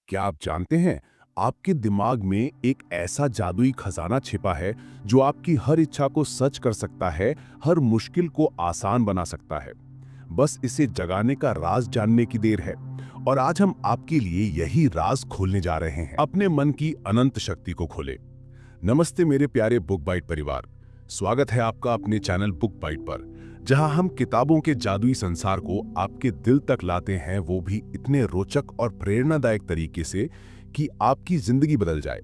क्या आप जानते हैं, आपके दिमाग में एक ऐसा जादुई खजाना छिपा है जो आपकी हर इच्छा को सच कर सकता है, हर मुश्किल को आसान बना सकता है। बस इसे जगाने का राज जानने की देर है। और आज हम आपके लिए यही राज खोलने जा रहे हैं। अपने मन की अनंत शक्ति को खोले। नमस्ते मेरे प्यारे बुक बाइट परिवार, स्वागत है आपका अपने चैनल बुक बाइट पर, जहां हम किताबों के जादुई संसार को आपके दिल तक लाते हैं, वो भी इतने रोचक और प्रेरणादायक तरीके से कि आपकी जिंदगी बदल जाए।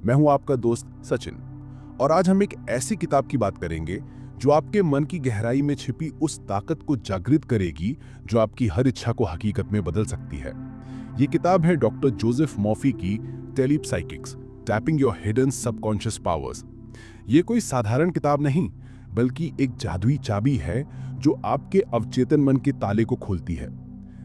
मैं हूं आपका दोस्त सचिन, और आज हम एक ऐसी किताब की बात करेंगे जो आपके मन की गहराई में छिपी उस ताकत को जागृत करेगी जो आपकी हर इच्छा को हकीकत में बदल सकती है। ये किताब है डॉक्टर जोसेफ मॉफी की telepsychics, tapping your hidden subconscious powers. ये कोई साधारण किताब नहीं, बल्कि एक जादुई चाबी है जो आपके अवचेतन मन के ताले को खोलती है।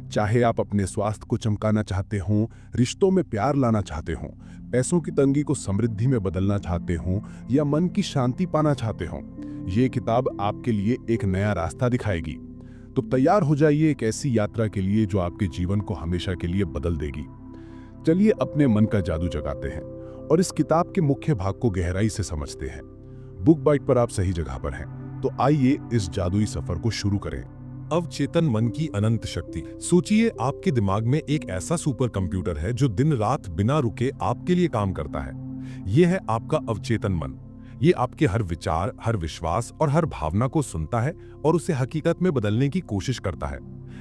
चाहे आप अपने स्वास्थ्य को चमकाना चाहते हों, रिश्तों में प्यार लाना चाहते हों, पैसों की तंगी को समृद्धि में बदलना चाहते हों या मन की शांति पाना चाहते हों, ये किताब आपके लिए एक नया रास्ता दिखाएगी। तो तैयार हो जाइए एक ऐसी यात्रा के लिए जो आपके जीवन को हमेशा के लिए बदल देगी। चलिए अपने मन का जादू जगाते हैं और इस किताब के मुख्य भाग को गहराई से समझते हैं। बुक बाइट पर आप सही जगह पर हैं, तो आइए इस जादुई सफर को शुरू करें। अवचेतन मन की अनंत शक्ति। सोचिए, आपके दिमाग में एक ऐसा सुपर कंप्यूटर है जो दिन रात बिना रुके आपके लिए काम करता है। यह है आपका अवचेतन मन। ये आपके हर विचार, हर विश्वास और हर भावना को सुनता है और उसे हकीकत में बदलने की कोशिश करता है।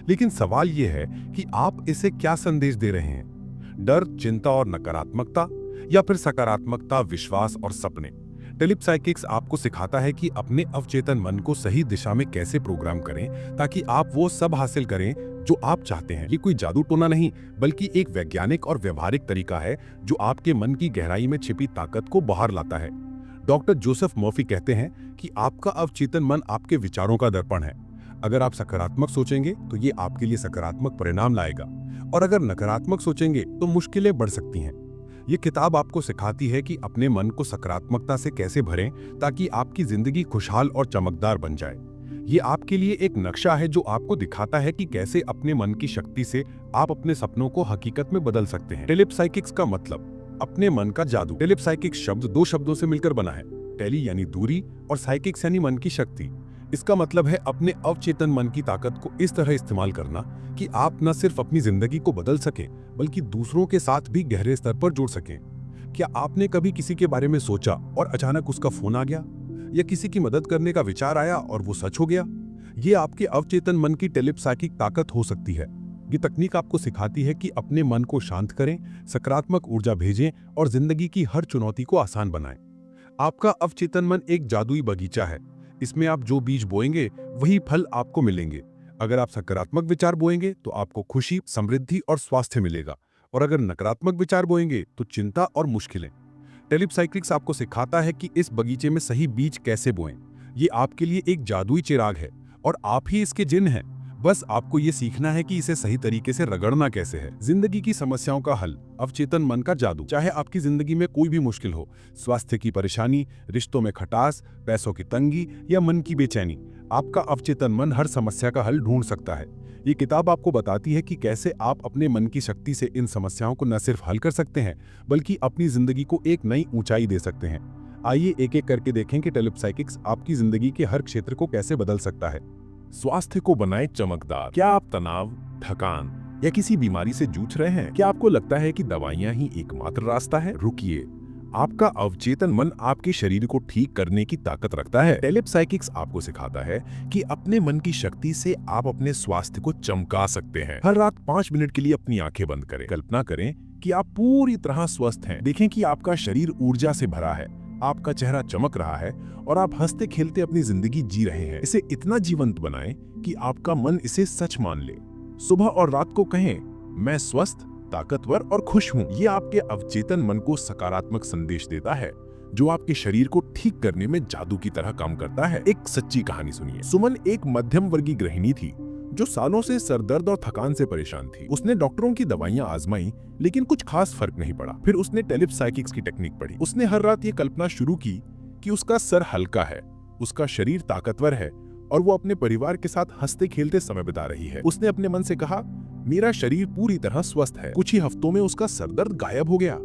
लेकिन सवाल यह है कि आप इसे क्या संदेश दे रहे हैं? डर, चिंता और नकारात्मकता, या फिर सकारात्मकता, विश्वास और सपने? टेलीपसाइकिक्स आपको सिखाता है कि अपने अवचेतन मन को सही दिशा में कैसे प्रोग्राम करें ताकि आप वो सब हासिल करें जो आप चाहते हैं। ये कोई जादू टोना नहीं, बल्कि एक वैज्ञानिक और व्यवहारिक तरीका है जो आपके मन की गहराई में छिपी ताकत को बाहर लाता है। डॉक्टर जोसेफ मॉफी कहते हैं कि आपका अवचेतन मन आपके विचारों का दर्पण है। अगर आप सकारात्मक सोचेंगे तो ये आपके लिए सकारात्मक परिणाम लाएगा, और अगर नकारात्मक सोचेंगे तो मुश्किलें बढ़ सकती हैं। ये किताब आपको सिखाती है कि अपने मन को सकारात्मकता से कैसे भरें ताकि आपकी जिंदगी खुशहाल और चमकदार बन जाए। ये आपके लिए एक नक्शा है जो आपको दिखाता है कि कैसे अपने मन की शक्ति से आप अपने सपनों को हकीकत में बदल सकते हैं। टेलीपसाइकिक्स का मतलब अपने मन का जादू। टेलीपसाइकिक्स शब्द दो शब्दों से मिलकर बना है। टेली यानी दूरी और साइकिक्स यानी मन की शक्ति। इसका मतलब है अपने अवचेतन मन की ताकत को इस तरह इस्तेमाल करना कि आप न सिर्फ अपनी जिंदगी को बदल सकें, बल्कि दूसरों के साथ भी गहरे स्तर पर जुड़ सकें। क्या आपने कभी किसी के बारे में सोचा और अचानक उसका फोन आ गया, या किसी की मदद करने का विचार आया और वो सच हो गया? ये आपके अवचेतन मन की टेलीपसाइकिक ताकत हो सकती है। ये तकनीक आपको सिखाती है कि अपने मन को शांत करें, सकारात्मक ऊर्जा भेजें और जिंदगी की हर चुनौती को आसान बनाएं। आपका अवचेतन मन एक जादुई बगीचा है। इसमें आप जो बीज बोएंगे वही फल आपको मिलेंगे। अगर आप सकारात्मक विचार बोएंगे तो आपको खुशी, समृद्धि और स्वास्थ्य मिलेगा, और अगर नकारात्मक विचार बोएंगे तो चिंता और मुश्किलें। टेलीपसाइकिक्स आपको सिखाता है कि इस बगीचे में सही बीज कैसे बोएं। ये आपके लिए एक जादुई चिराग है और आप ही इसके जिन हैं। बस आपको ये सीखना है कि इसे सही तरीके से रगड़ना कैसे है। जिंदगी की समस्याओं का हल, अवचेतन मन का जादू। चाहे आपकी जिंदगी में कोई भी मुश्किल हो, स्वास्थ्य की परेशानी, रिश्तों में खटास, पैसों की तंगी या मन की बेचैनी, आपका अवचेतन मन हर समस्या का हल ढूंढ सकता है। ये किताब आपको बताती है कि कैसे आप अपने मन की शक्ति से इन समस्याओं को न सिर्फ हल कर सकते हैं, बल्कि अपनी जिंदगी को एक नई ऊंचाई दे सकते हैं। आइए एक एक करके देखें कि टेलीपसाइकिक्स आपकी जिंदगी के हर क्षेत्र को कैसे बदल सकता है। स्वास्थ्य को बनाएं चमकदार। क्या आप तनाव, थकान या किसी बीमारी से जूझ रहे हैं? क्या आपको लगता है कि दवाइयां ही एकमात्र रास्ता है? रुकिए, आपका अवचेतन मन आपके शरीर को ठीक करने की ताकत रखता है। टेलीपसाइकिक्स आपको सिखाता है कि अपने मन की शक्ति से आप अपने स्वास्थ्य को चमका सकते हैं। हर रात 5 मिनट के लिए अपनी आंखें बंद करें। कल्पना करें कि आप पूरी तरह स्वस्थ हैं। देखें कि आपका शरीर ऊर्जा से भरा है, आपका चेहरा चमक रहा है और आप हंसते खेलते अपनी जिंदगी जी रहे हैं। इसे इतना जीवंत बनाएं कि आपका मन इसे सच मान ले। सुबह और रात को कहें, मैं स्वस्थ, ताकतवर और खुश हूं। ये आपके अवचेतन मन को सकारात्मक संदेश देता है जो आपके शरीर को ठीक करने में जादू की तरह काम करता है। एक सच्ची कहानी सुनिए। सुमन एक मध्यम वर्गीय गृहिणी थी जो सालों से सरदर्द और थकान से परेशान थी। उसने डॉक्टरों की दवाइयां आजमाई, लेकिन कुछ खास फर्क नहीं पड़ा। फिर उसने टेलीपसाइकिक्स की टेक्निक पढ़ी। उसने हर रात ये कल्पना शुरू की कि उसका सर हल्का है, उसका शरीर ताकतवर है और वो अपने परिवार के साथ हंसते खेलते समय बिता रही है। उसने अपने मन से कहा, मेरा शरीर पूरी तरह स्वस्थ है। कुछ ही हफ्तों में उसका सरदर्द गायब हो गया।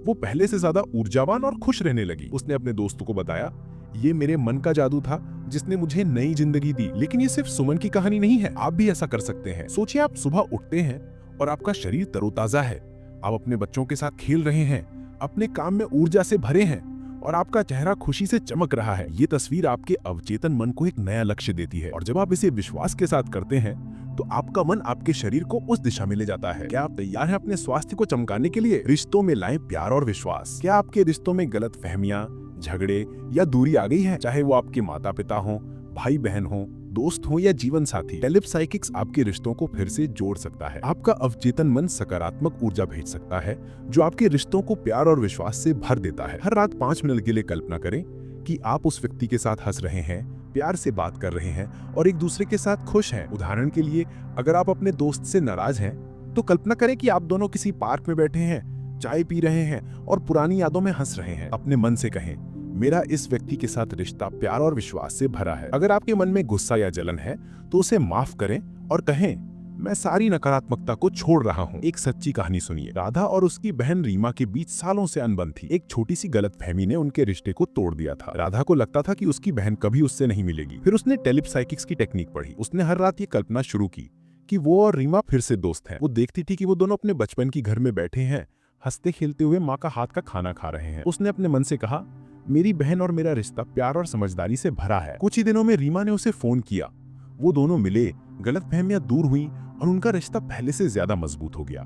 वो पहले से ज्यादा ऊर्जावान और खुश रहने लगी। उसने अपने दोस्तों को बताया, ये मेरे मन का जादू था जिसने मुझे नई जिंदगी दी। लेकिन ये सिर्फ सुमन की कहानी नहीं है, आप भी ऐसा कर सकते हैं। सोचिए, आप सुबह उठते हैं और आपका शरीर तरोताजा है, आप अपने बच्चों के साथ खेल रहे हैं, अपने काम में ऊर्जा से भरे हैं और आपका चेहरा खुशी से चमक रहा है। ये तस्वीर आपके अवचेतन मन को एक नया लक्ष्य देती है, और जब आप इसे विश्वास के साथ करते हैं तो आपका मन आपके शरीर को उस दिशा में ले जाता है। क्या आप तैयार हैं अपने स्वास्थ्य को चमकाने के लिए? रिश्तों में लाएं प्यार और विश्वास। क्या आपके रिश्तों में गलतफहमियां, झगड़े या दूरी आ गई है? चाहे वो आपके माता पिता हो, भाई बहन हो, दोस्त हो या जीवन साथी, टेलिप साइकिक्स आपके रिश्तों को फिर से जोड़ सकता है। आपका अवचेतन मन सकारात्मक ऊर्जा भेज सकता है जो आपके रिश्तों को प्यार और विश्वास से भर देता है। हर रात 5 मिनट के लिए कल्पना करें कि आप उस व्यक्ति के साथ हंस रहे हैं, प्यार से बात कर रहे हैं और एक दूसरे के साथ खुश हैं। उदाहरण के लिए, अगर आप अपने दोस्त से नाराज हैं तो कल्पना करें कि आप दोनों किसी पार्क में बैठे हैं, चाय पी रहे हैं और पुरानी यादों में हंस रहे हैं। अपने मन से कहें, मेरा इस व्यक्ति के साथ रिश्ता प्यार और विश्वास से भरा है। अगर आपके मन में गुस्सा या जलन है तो उसे माफ करें और कहें, मैं सारी नकारात्मकता को छोड़ रहा हूँ। एक सच्ची कहानी सुनिए। राधा और उसकी बहन रीमा के बीच सालों से अनबन थी। एक छोटी सी गलतफहमी ने उनके रिश्ते को तोड़ दिया था। राधा को लगता था कि उसकी बहन कभी उससे नहीं मिलेगी। फिर उसने टेलिप साइकिक्स की टेक्निक पढ़ी। उसने हर रात ये कल्पना शुरू की कि वो और रीमा फिर से दोस्त हैं। वो देखती थी कि वो दोनों अपने बचपन की घर में बैठे हैं, हंसते खेलते हुए माँ का हाथ का खाना खा रहे हैं। उसने अपने मन से कहा, मेरी बहन और मेरा रिश्ता प्यार और समझदारी से भरा है। कुछ ही दिनों में रीमा ने उसे फोन किया। वो दोनों मिले, गलतफहमियां दूर हुई और उनका रिश्ता पहले से ज्यादा मजबूत हो गया।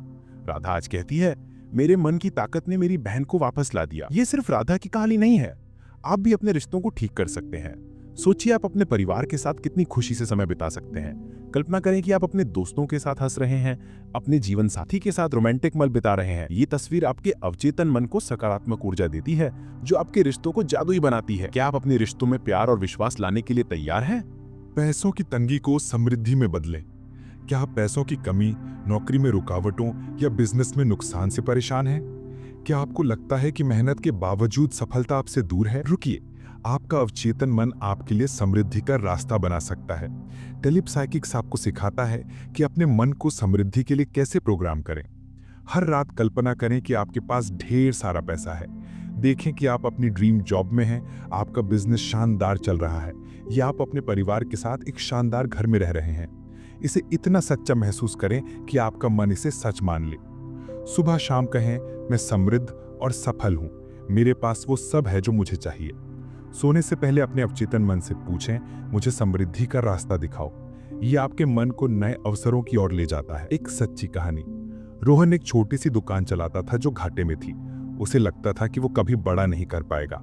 राधा आज कहती है, मेरे मन की ताकत ने मेरी बहन को वापस ला दिया। ये सिर्फ राधा की कहानी नहीं है, आप भी अपने रिश्तों को ठीक कर सकते हैं। सोचिए, आप अपने परिवार के साथ कितनी खुशी से समय बिता सकते हैं। कल्पना करें कि आप अपने दोस्तों के साथ हंस रहे हैं, अपने जीवन साथी के साथ रोमांटिक पल बिता रहे हैं। ये तस्वीर आपके अवचेतन मन को सकारात्मक ऊर्जा देती है जो आपके रिश्तों को जादुई बनाती है। क्या आप अपने रिश्तों में प्यार और विश्वास लाने के लिए तैयार हैं? पैसों की तंगी को समृद्धि में बदलें। क्या आप पैसों की कमी, नौकरी में रुकावटों या बिजनेस में नुकसान से परेशान हैं? क्या आपको लगता है कि मेहनत के बावजूद सफलता आपसे दूर है? रुकिए, आपका अवचेतन मन आपके लिए समृद्धि का रास्ता बना सकता है। टेलिप साइकिक्स आपको सिखाता है कि अपने मन को समृद्धि के लिए कैसे प्रोग्राम करें। हर रात कल्पना करें कि आपके पास ढेर सारा पैसा है। देखें कि आप अपनी ड्रीम जॉब में हैं, आपका बिजनेस शानदार चल रहा है या आप अपने परिवार के साथ एक शानदार घर में रह रहे हैं। इसे इतना सच्चा महसूस करें कि आपका मन इसे सच मान ले। सुबह शाम कहें, मैं समृद्ध और सफल हूँ, मेरे पास वो सब है जो मुझे चाहिए। सोने से पहले अपने अवचेतन मन से पूछें, मुझे समृद्धि का रास्ता दिखाओ। ये आपके मन को नए अवसरों की ओर ले जाता है। एक सच्ची कहानी। रोहन एक छोटी सी दुकान चलाता था जो घाटे में थी। उसे लगता था कि वो कभी बड़ा नहीं कर पाएगा।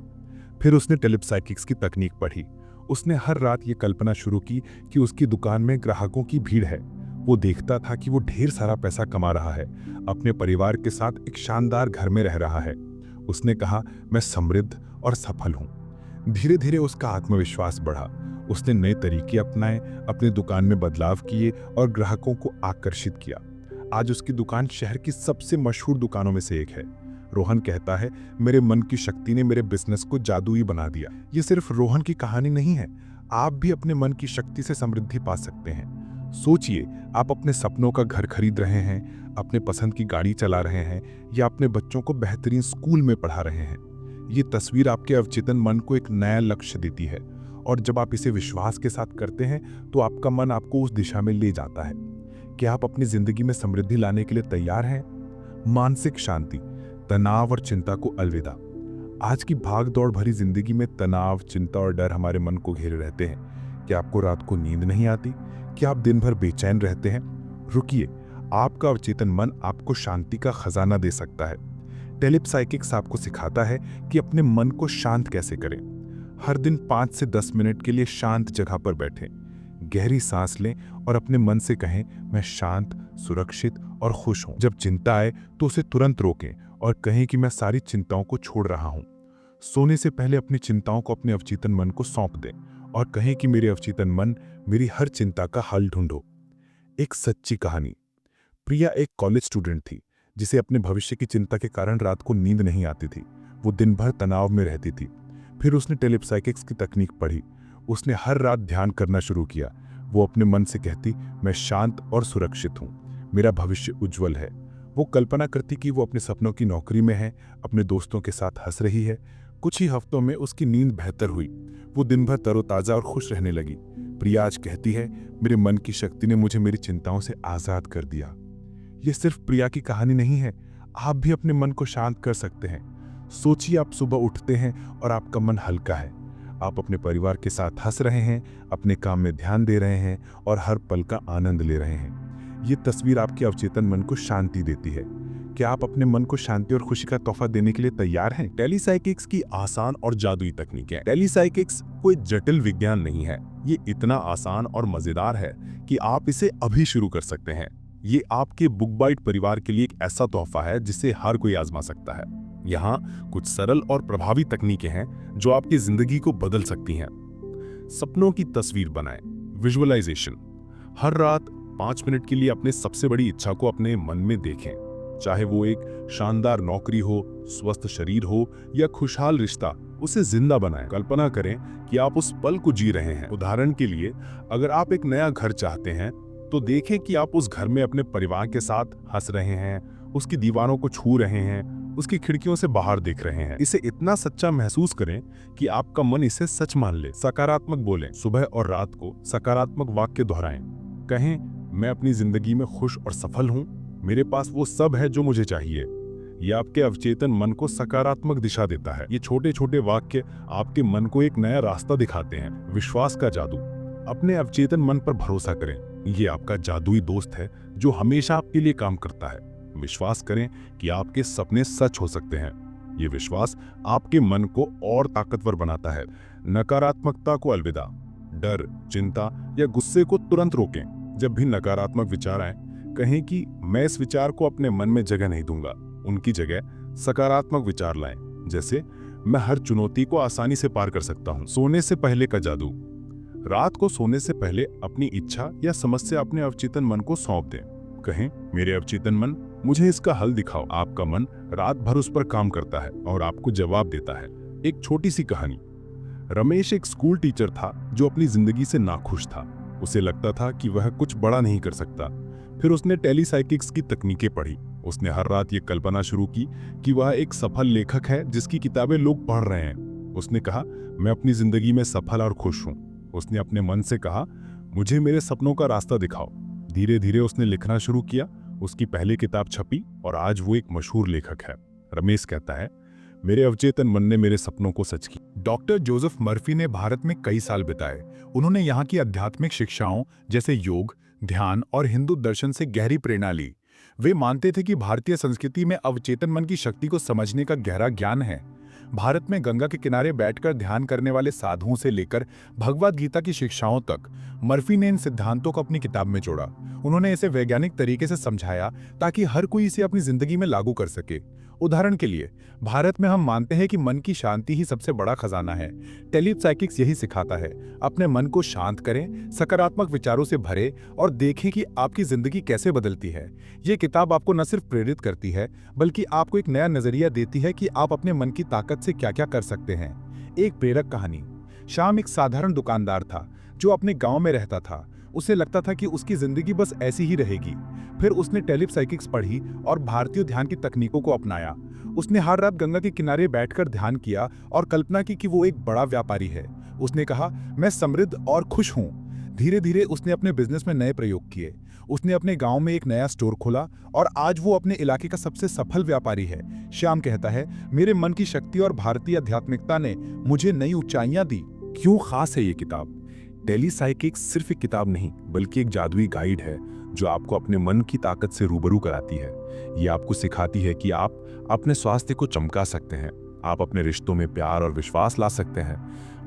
फिर उसने टेलिप साइकिक्स की तकनीक पढ़ी। उसने हर रात ये कल्पना शुरू की कि उसकी दुकान में ग्राहकों की भीड़ है। वो देखता था कि वो ढेर सारा पैसा कमा रहा है, अपने परिवार के साथ एक शानदार घर में रह रहा है। उसने कहा, मैं समृद्ध और सफल हूँ। धीरे धीरे उसका आत्मविश्वास बढ़ा। उसने नए तरीके अपनाए, अपनी दुकान में बदलाव किए और ग्राहकों को आकर्षित किया। आज उसकी दुकान शहर की सबसे मशहूर दुकानों में से एक है। रोहन कहता है, मेरे मन की शक्ति ने मेरे बिजनेस को जादुई बना दिया। ये सिर्फ रोहन की कहानी नहीं है, आप भी अपने मन की शक्ति से समृद्धि पा सकते हैं। सोचिए, आप अपने सपनों का घर खरीद रहे हैं, अपने पसंद की गाड़ी चला रहे हैं या अपने बच्चों को बेहतरीन स्कूल में पढ़ा रहे हैं। ये तस्वीर आपके अवचेतन मन को एक नया लक्ष्य देती है और जब आप इसे विश्वास के साथ करते हैं तो आपका मन आपको उस दिशा में ले जाता है। क्या आप अपनी जिंदगी में समृद्धि लाने के लिए तैयार हैं? मानसिक शांति, तनाव और चिंता को अलविदा। आज की भाग दौड़ भरी जिंदगी में तनाव, चिंता और डर हमारे मन को घेरे रहते हैं। क्या आपको रात को नींद नहीं आती? क्या आप दिन भर बेचैन रहते हैं? रुकिए, आपका अवचेतन मन आपको शांति का खजाना दे सकता है। टेलिप साइकिक्स आपको सिखाता है कि अपने मन को शांत कैसे करें। हर दिन 5 से 10 मिनट के लिए शांत जगह पर बैठें, गहरी सांस लें और अपने मन से कहें, मैं शांत, सुरक्षित और खुश हूं। जब चिंता आए तो उसे तुरंत रोकें और कहें कि मैं सारी चिंताओं को छोड़ रहा हूं। सोने से पहले अपनी चिंताओं को अपने अवचेतन मन को सौंप दें और कहें कि मेरे अवचेतन मन, मेरी हर चिंता का हल ढूंढो। एक सच्ची कहानी। प्रिया एक कॉलेज स्टूडेंट थी जिसे अपने भविष्य की चिंता के कारण रात को नींद नहीं आती थी। वो दिन भर तनाव में रहती थी। फिर उसने टेलिप साइकिक्स की तकनीक पढ़ी। उसने हर रात ध्यान करना शुरू किया। वो अपने मन से कहती, मैं शांत और सुरक्षित हूँ, मेरा भविष्य उज्जवल है। वो कल्पना करती कि वो अपने सपनों की नौकरी में है, अपने दोस्तों के साथ हंस रही है। कुछ ही हफ्तों में उसकी नींद बेहतर हुई। वो दिन भर तरोताजा और खुश रहने लगी। प्रिया आज कहती है, मेरे मन की शक्ति ने मुझे मेरी चिंताओं से आजाद कर दिया। ये सिर्फ प्रिया की कहानी नहीं है, आप भी अपने मन को शांत कर सकते हैं। सोचिए, आप सुबह उठते हैं और आपका मन हल्का है, आप अपने परिवार के साथ हंस रहे हैं, अपने काम में ध्यान दे रहे हैं और हर पल का आनंद ले रहे हैं। ये तस्वीर आपके अवचेतन मन को शांति देती है। क्या आप अपने मन को शांति और खुशी का तोहफा देने के लिए तैयार हैं? टेलीसाइकिक्स की आसान और जादुई तकनीकें। टेलीसाइकिक्स कोई जटिल विज्ञान नहीं है, ये इतना आसान और मजेदार है कि आप इसे अभी शुरू कर सकते हैं। ये आपके बुक बाइट परिवार के लिए एक ऐसा तोहफा है जिसे हर कोई आजमा सकता है। यहाँ कुछ सरल और प्रभावी तकनीकें हैं जो आपकी जिंदगी को बदल सकती हैं। सपनों की तस्वीर बनाएं। विजुअलाइजेशन। हर रात 5 मिनट के लिए अपने सबसे बड़ी इच्छा को अपने मन में देखें, चाहे वो एक शानदार नौकरी हो, स्वस्थ शरीर हो या खुशहाल रिश्ता, उसे जिंदा बनाएं। कल्पना करें कि आप उस पल को जी रहे हैं। उदाहरण के लिए, अगर आप एक नया घर चाहते हैं तो देखें कि आप उस घर में अपने परिवार के साथ हंस रहे हैं, उसकी दीवारों को छू रहे हैं, उसकी खिड़कियों से बाहर देख रहे हैं। इसे इतना सच्चा महसूस करें कि आपका मन इसे सच मान ले। सकारात्मक बोलें। सुबह और रात को सकारात्मक वाक्य दोहराएं। कहें, मैं अपनी जिंदगी में खुश और सफल हूं, मेरे पास वो सब है जो मुझे चाहिए। ये आपके अवचेतन मन को सकारात्मक दिशा देता है। ये छोटे छोटे वाक्य आपके मन को एक नया रास्ता दिखाते हैं। विश्वास का जादू। अपने अवचेतन मन पर भरोसा करें, ये आपका जादुई दोस्त है जो हमेशा आपके लिए काम करता है। विश्वास करें कि आपके सपने सच हो सकते हैं। ये विश्वास आपके मन को और ताकतवर बनाता है। नकारात्मकता को अलविदा। डर, चिंता या गुस्से को तुरंत रोकें। जब भी नकारात्मक विचार आए, कहें कि मैं इस विचार को अपने मन में जगह नहीं दूंगा। उनकी जगह सकारात्मक विचार लाएं, जैसे मैं हर चुनौती को आसानी से पार कर सकता हूं। सोने से पहले का जादू। रात को सोने से पहले अपनी इच्छा या समस्या अपने अवचेतन मन को सौंप दें। कहें, मेरे अवचेतन मन, मुझे इसका हल दिखाओ। आपका मन रात भर उस पर काम करता है और आपको जवाब देता है। एक छोटी सी कहानी। रमेश एक स्कूल टीचर था जो अपनी जिंदगी से नाखुश था। उसे लगता था कि वह कुछ बड़ा नहीं कर सकता। फिर उसने टेलीसाइकिक्स की तकनीकें पढ़ी। उसने हर रात ये कल्पना शुरू की कि वह एक सफल लेखक है जिसकी किताबें लोग पढ़ रहे हैं। उसने कहा, मैं अपनी जिंदगी में सफल और खुश हूँ। उसने अपने मन से कहा, मुझे मेरे सपनों का रास्ता दिखाओ। धीरे धीरे उसने लिखना शुरू किया। उसकी पहली किताब छपी और आज वो एक मशहूर लेखक है। रमेश कहता है, मेरे अवचेतन मन ने मेरे सपनों को सच किया। डॉक्टर जोसेफ मर्फी ने भारत में कई साल बिताए। उन्होंने यहाँ की आध्यात्मिक शिक्षाओं जैसे योग, ध्यान और हिंदू दर्शन से गहरी प्रेरणा ली। वे मानते थे कि भारतीय संस्कृति में अवचेतन मन की शक्ति को समझने का गहरा ज्ञान है। भारत में गंगा के किनारे बैठकर ध्यान करने वाले साधुओं से लेकर भगवद गीता की शिक्षाओं तक मर्फी ने इन सिद्धांतों को अपनी किताब में जोड़ा। उन्होंने इसे वैज्ञानिक तरीके से समझाया ताकि हर कोई इसे अपनी जिंदगी में लागू कर सके। उदाहरण के लिए, भारत में हम मानते हैं कि मन की शांति ही सबसे बड़ा खजाना है। टेलीसाइकिक्स यही सिखाता है, अपने मन को शांत करें, सकारात्मक विचारों से भरें और देखें कि आपकी जिंदगी कैसे बदलती है। ये किताब आपको न सिर्फ प्रेरित करती है, बल्कि आपको एक नया नजरिया देती है कि आप अपने मन की ताकत से क्या क्या कर सकते हैं। एक प्रेरक कहानी। श्याम एक साधारण दुकानदार था जो अपने गांव में रहता था। उसे लगता था कि उसकी जिंदगी बस ऐसी ही रहेगी। फिर उसने टेलीसाइकिक्स पढ़ी और भारतीय ध्यान की तकनीकों को अपनाया। उसने हर रात गंगा के किनारे बैठकर ध्यान किया और कल्पना की कि वो एक बड़ा व्यापारी है। उसने कहा, मैं समृद्ध और खुश हूँ। धीरे धीरे उसने अपने बिजनेस में नए प्रयोग किए। उसने अपने गांव में एक नया स्टोर खोला और आज वो अपने इलाके का सबसे सफल व्यापारी है। श्याम कहता है, मेरे मन की शक्ति और भारतीय आध्यात्मिकता ने मुझे नई ऊंचाइयां दी। क्यों खास है ये किताब? टेलीसाइकिक्स सिर्फ एक किताब नहीं, बल्कि एक जादुई गाइड है जो आपको अपने मन की ताकत से रूबरू कराती है। ये आपको सिखाती है कि आप अपने स्वास्थ्य को चमका सकते हैं, आप अपने रिश्तों में प्यार और विश्वास ला सकते हैं,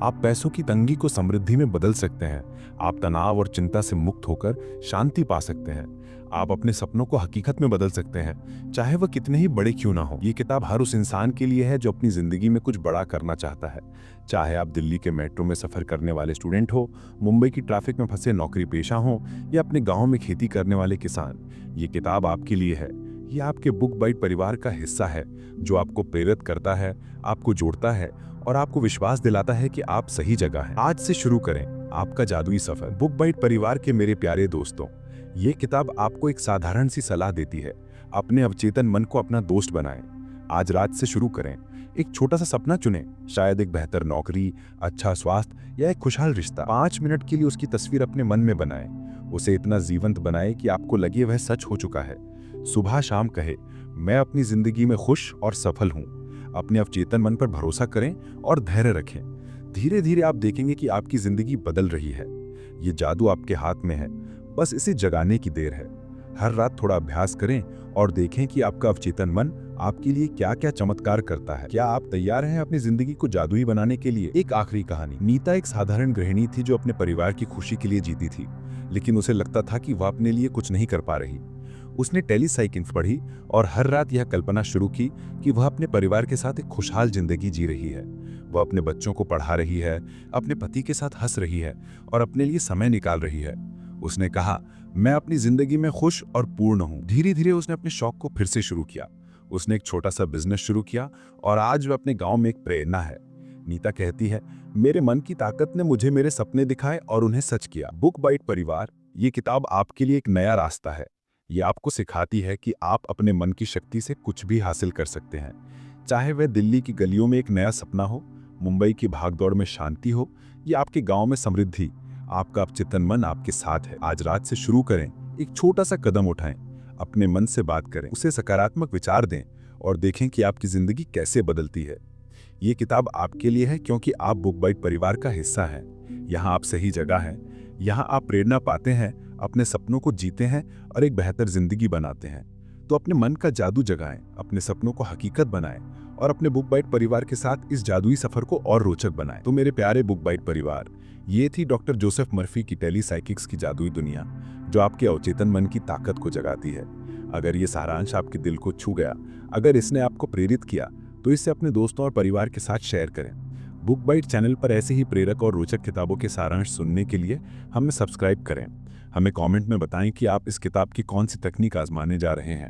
आप पैसों की तंगी को समृद्धि में बदल सकते हैं, आप तनाव और चिंता से मुक्त होकर शांति पा सकते हैं, आप अपने सपनों को हकीकत में बदल सकते हैं, चाहे वह कितने ही बड़े क्यों ना हो। ये किताब हर उस इंसान के लिए है जो अपनी जिंदगी में कुछ बड़ा करना चाहता है। चाहे आप दिल्ली के मेट्रो में सफर करने वाले स्टूडेंट हो, मुंबई की ट्रैफिक में फंसे नौकरी पेशा हो या अपने गांव में खेती करने वाले किसान, ये किताब आपके लिए है। ये आपके बुक बाइट परिवार का हिस्सा है जो आपको प्रेरित करता है, आपको जोड़ता है और आपको विश्वास दिलाता है कि आप सही जगह हैं। आज से शुरू करें आपका जादुई सफर। बुक बाइट परिवार के मेरे प्यारे दोस्तों, ये किताब आपको एक साधारण सी सलाह देती है। अपने अवचेतन मन को अपना दोस्त बनाएं। आज रात से शुरू करें। एक छोटा सा सपना चुनें, शायद एक बेहतर नौकरी, अच्छा स्वास्थ्य या एक खुशहाल रिश्ता। 5 मिनट के लिए उसकी तस्वीर अपने मन में बनाएं। उसे इतना जीवंत बनाएं कि आपको लगे वह सच हो चुका है। सुबह शाम कहे, मैं अपनी जिंदगी में खुश और सफल हूं। अपने अवचेतन मन पर भरोसा करें और धैर्य रखें। धीरे धीरे आप देखेंगे कि आपकी जिंदगी बदल रही है। ये जादू आपके हाथ में है, बस इसे जगाने की देर है। हर रात थोड़ा अभ्यास करें और देखें कि आपका अवचेतन मन आपके लिए क्या क्या चमत्कार करता है। क्या आप तैयार हैं अपनी जिंदगी को जादुई बनाने के लिए? एक आखिरी कहानी। नीता एक साधारण गृहिणी थी जो अपने परिवार की खुशी के लिए जीती थी, लेकिन उसे लगता था कि वह अपने लिए कुछ नहीं कर पा रही। उसने टेलीसाइकिंग पढ़ी और हर रात यह कल्पना शुरू की कि वह अपने परिवार के साथ एक खुशहाल जिंदगी जी रही है। वह अपने बच्चों को पढ़ा रही है, अपने पति के साथ हंस रही है और अपने लिए समय निकाल रही है। उसने कहा, मैं अपनी जिंदगी में खुश और पूर्ण हूं। धीरे धीरे उसने अपने शौक को फिर से शुरू किया। उसने एक छोटा सा बिजनेस शुरू किया और आज वह अपने गांव में एक प्रेरणा है। नीता कहती है, मेरे मन की ताकत ने मुझे मेरे सपने दिखाए और उन्हें सच किया। बुक बाइट परिवार, ये किताब आपके लिए एक नया रास्ता है। ये आपको सिखाती है कि आप अपने मन की शक्ति से कुछ भी हासिल कर सकते हैं। चाहे वह दिल्ली की गलियों में एक नया सपना हो, मुंबई की भागदौड़ में शांति हो या आपके गांव में समृद्धि, आपका अवचेतन मन आपके साथ है। आज रात से शुरू करें। एक छोटा सा कदम उठाएं, अपने मन से बात करें, उसे सकारात्मक विचार दें और देखें कि आपकी जिंदगी कैसे बदलती है। ये किताब आपके लिए है क्योंकि आप बुक बाइट परिवार का हिस्सा हैं। यहाँ आप सही जगह हैं। यहाँ आप प्रेरणा पाते हैं, अपने सपनों को जीते हैं और एक बेहतर जिंदगी बनाते हैं। तो अपने मन का जादू जगाएं, अपने सपनों को हकीकत बनाएं और अपने बुक बाइट परिवार के साथ इस जादुई सफर को और रोचक बनाएं। तो मेरे प्यारे बुक बाइट परिवार, ये थी डॉक्टर जोसेफ मर्फी की टेलीसाइकिक्स की जादुई दुनिया, जो आपके अवचेतन मन की ताकत को जगाती है। अगर ये सारांश आपके दिल को छू गया, अगर इसने आपको प्रेरित किया, तो इसे अपने दोस्तों और परिवार के साथ शेयर करें। बुक बाइट चैनल पर ऐसे ही प्रेरक और रोचक किताबों के सारांश सुनने के लिए हमें सब्सक्राइब करें। हमें कमेंट में बताएं कि आप इस किताब की कौन सी तकनीक आजमाने जा रहे हैं।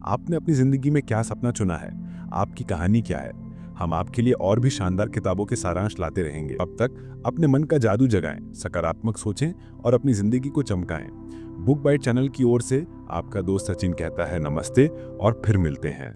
आपने अपनी जिंदगी में क्या सपना चुना है? आपकी कहानी क्या है? हम आपके लिए और भी शानदार किताबों के सारांश लाते रहेंगे। अब तक अपने मन का जादू जगाएं, सकारात्मक सोचें और अपनी जिंदगी को चमकाएं। बुक बाइट चैनल की ओर से आपका दोस्त सचिन कहता है नमस्ते और फिर मिलते हैं।